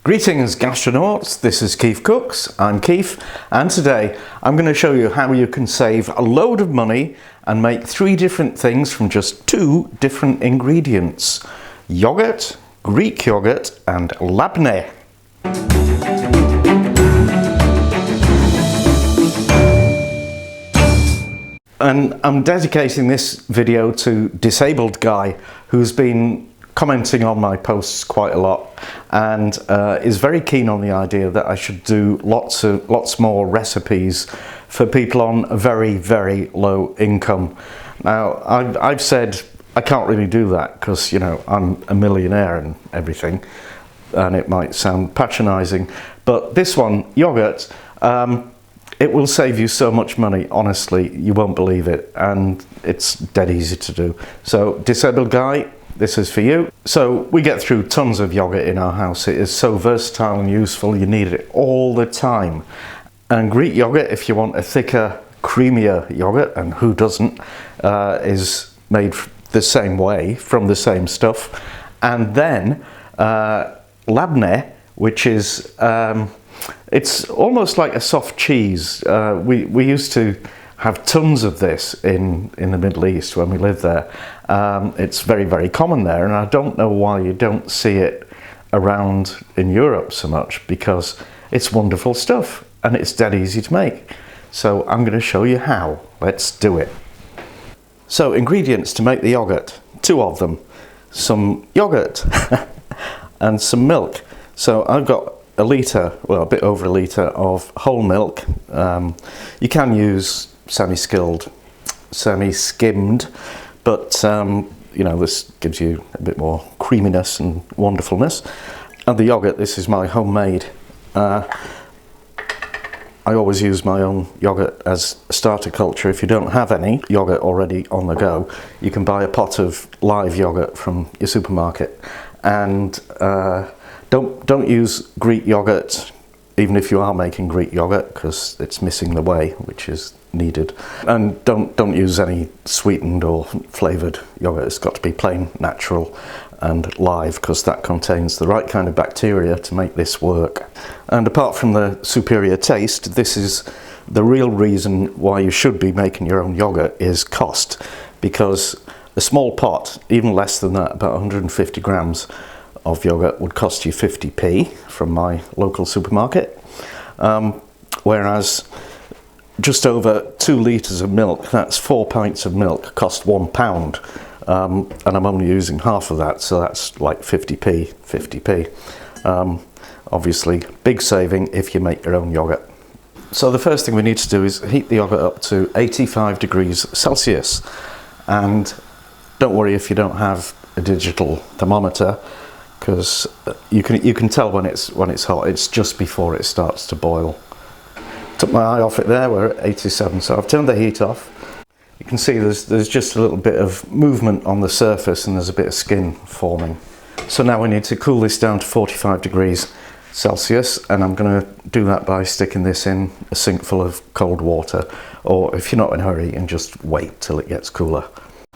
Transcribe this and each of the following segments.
Greetings gastronauts, this is Keith Cooks, I'm Keith, and today I'm going to show you how you can save a load of money and make 3 different things from just 2 different ingredients: yogurt, Greek yogurt and Labneh. And I'm dedicating this video to Disabled Guy, who's been commenting on my posts quite a lot and is very keen on the idea that I should do lots more recipes for people on a very low income. Now I've said I can't really do that because, you know, I'm a millionaire and everything, and it might sound patronizing, but this one, yogurt, it will save you so much money, honestly, you won't believe it, and it's dead easy to do. So Disabled Guy, this is for you. So we get through tons of yogurt in our house. It is so versatile and useful, you need it all the time. And Greek yogurt, if you want a thicker, creamier yogurt, and who doesn't, is made the same way, from the same stuff. And then Labneh, which is, it's almost like a soft cheese. We used to have tons of this in the Middle East when we lived there. It's very common there, and I don't know why you don't see it around in Europe so much, because it's wonderful stuff and it's dead easy to make. So I'm going to show you how. Let's do it. So ingredients to make the yogurt, 2 of them: some yogurt and some milk. So I've got a litre, well, a bit over a litre of whole milk. You can use semi-skimmed, but you know, this gives you a bit more creaminess and wonderfulness. And the yogurt, this is my homemade. I always use my own yogurt as a starter culture. If you don't have any yogurt already on the go, you can buy a pot of live yogurt from your supermarket. And don't use Greek yogurt, even if you are making Greek yogurt, because it's missing the whey, which is needed. And don't use any sweetened or flavoured yogurt. It's got to be plain, natural and live, because that contains the right kind of bacteria to make this work. And apart from the superior taste, this is the real reason why you should be making your own yogurt, is cost. Because a small pot, even less than that, about 150 grams of yogurt, would cost you 50p from my local supermarket, whereas just over 2 litres of milk, that's 4 pints of milk, cost £1, and I'm only using half of that, so that's like 50p. Obviously big saving if you make your own yogurt. So the first thing we need to do is heat the yogurt up to 85 degrees Celsius, and don't worry if you don't have a digital thermometer, because you can tell when it's hot. It's just before it starts to boil. Took my eye off it there, we're at 87, so I've turned the heat off. You can see there's just a little bit of movement on the surface, and there's a bit of skin forming. So now we need to cool this down to 45 degrees Celsius, and I'm going to do that by sticking this in a sink full of cold water, or if you're not in a hurry, and just wait till it gets cooler.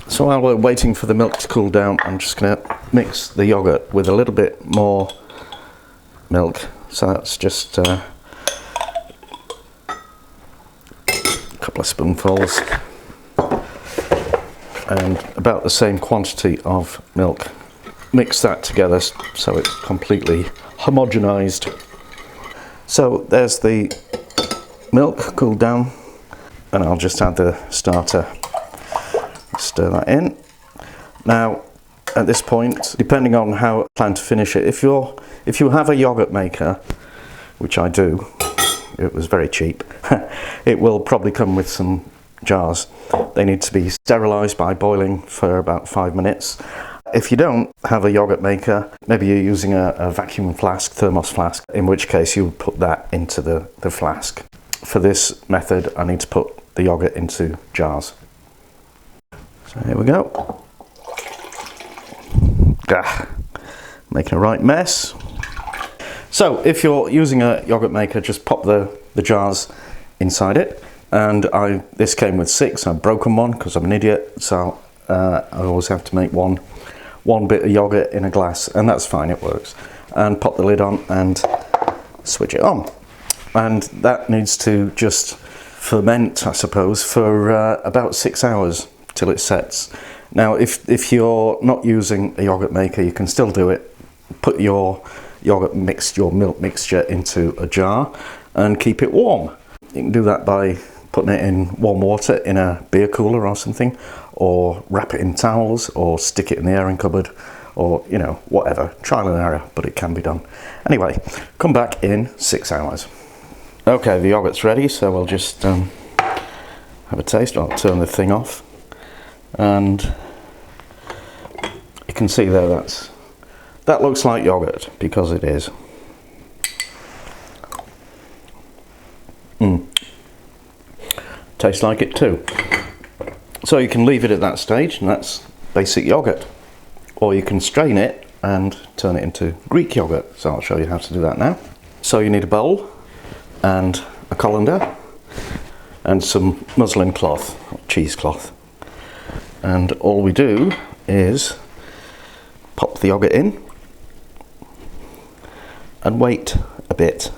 So while we're waiting for the milk to cool down, I'm just going to mix the yogurt with a little bit more milk. So that's just a couple of spoonfuls, and about the same quantity of milk. Mix that together so it's completely homogenized. So there's the milk cooled down, and I'll just add the starter. Stir that in. Now at this point, depending on how I plan to finish it, if you have a yogurt maker, which I do, it was very cheap, it will probably come with some jars. They need to be sterilised by boiling for about 5 minutes. If you don't have a yogurt maker, maybe you're using a vacuum flask, thermos flask, in which case you would put that into the flask. For this method, I need to put the yogurt into jars. So here we go. Making a right mess. So if you're using a yogurt maker, just pop the jars inside it. And this came with 6. I've broken one because I'm an idiot, so I always have to make one bit of yogurt in a glass, and that's fine, it works. and pop the lid on and switch it on. And that needs to just ferment, I suppose, for about 6 hours till it sets. Now if you're not using a yogurt maker, you can still do it. Put your yogurt mixed, your milk mixture, into a jar and keep it warm. You can do that by putting it in warm water in a beer cooler or something, or wrap it in towels, or stick it in the airing cupboard, or, you know, whatever. Trial and error, but it can be done. Anyway, come back in 6 hours. Okay, the yogurt's ready, so we'll just have a taste. I'll turn the thing off, and you can see there that looks like yogurt, because it is. Tastes like it too. So you can leave it at that stage, and that's basic yogurt. Or you can strain it and turn it into Greek yogurt. So I'll show you how to do that now. So you need a bowl and a colander and some muslin cloth, or cheesecloth. And all we do is pop the yogurt in and wait a bit.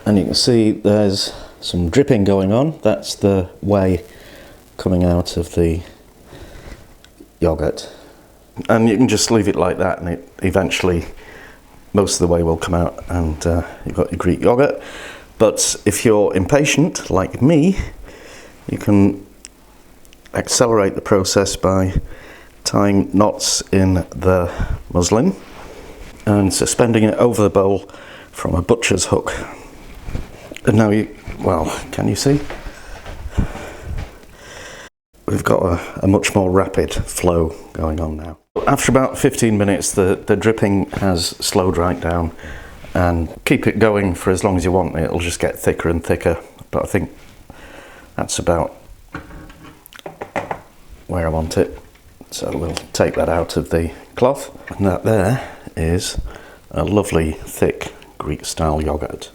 And you can see there's some dripping going on. That's the whey coming out of the yogurt. And you can just leave it like that, and it eventually, most of the whey will come out, and you've got your Greek yogurt. But if you're impatient, like me, you can accelerate the process by tying knots in the muslin and suspending it over the bowl from a butcher's hook. And now well, can you see? We've got a much more rapid flow going on now. After about 15 minutes, the dripping has slowed right down, and keep it going for as long as you want. It'll just get thicker and thicker, but I think that's about where I want it. So we'll take that out of the cloth, and that there is a lovely thick Greek style yogurt.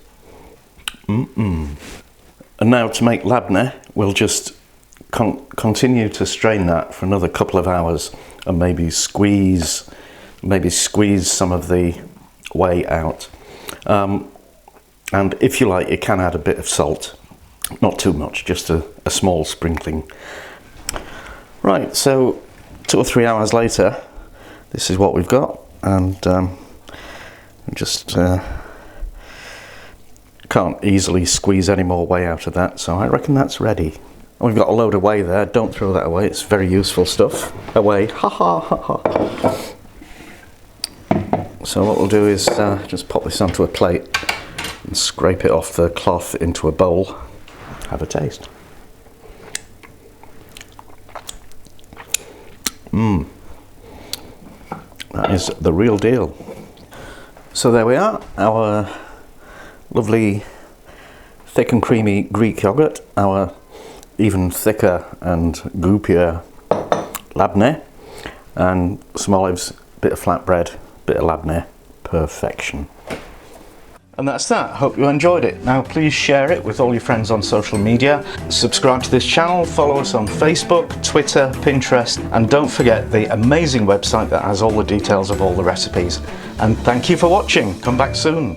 And now to make labneh, we'll just continue to strain that for another couple of hours, and maybe squeeze some of the whey out. And if you like, you can add a bit of salt, not too much, just a small sprinkling. Right, so 2 or 3 hours later, this is what we've got, and just can't easily squeeze any more whey out of that, so I reckon that's ready. We've got a load of whey there. Don't throw that away, it's very useful stuff. Away, ha ha ha ha. So what we'll do is just pop this onto a plate and scrape it off the cloth into a bowl. Have a taste. That is the real deal. So there we are, our lovely thick and creamy Greek yogurt, our even thicker and goopier labneh, and some olives, bit of flatbread, bit of labneh, perfection. And that's that. Hope you enjoyed it. Now please share it with all your friends on social media. Subscribe to this channel, follow us on Facebook, Twitter, Pinterest, and don't forget the amazing website that has all the details of all the recipes. And thank you for watching. Come back soon.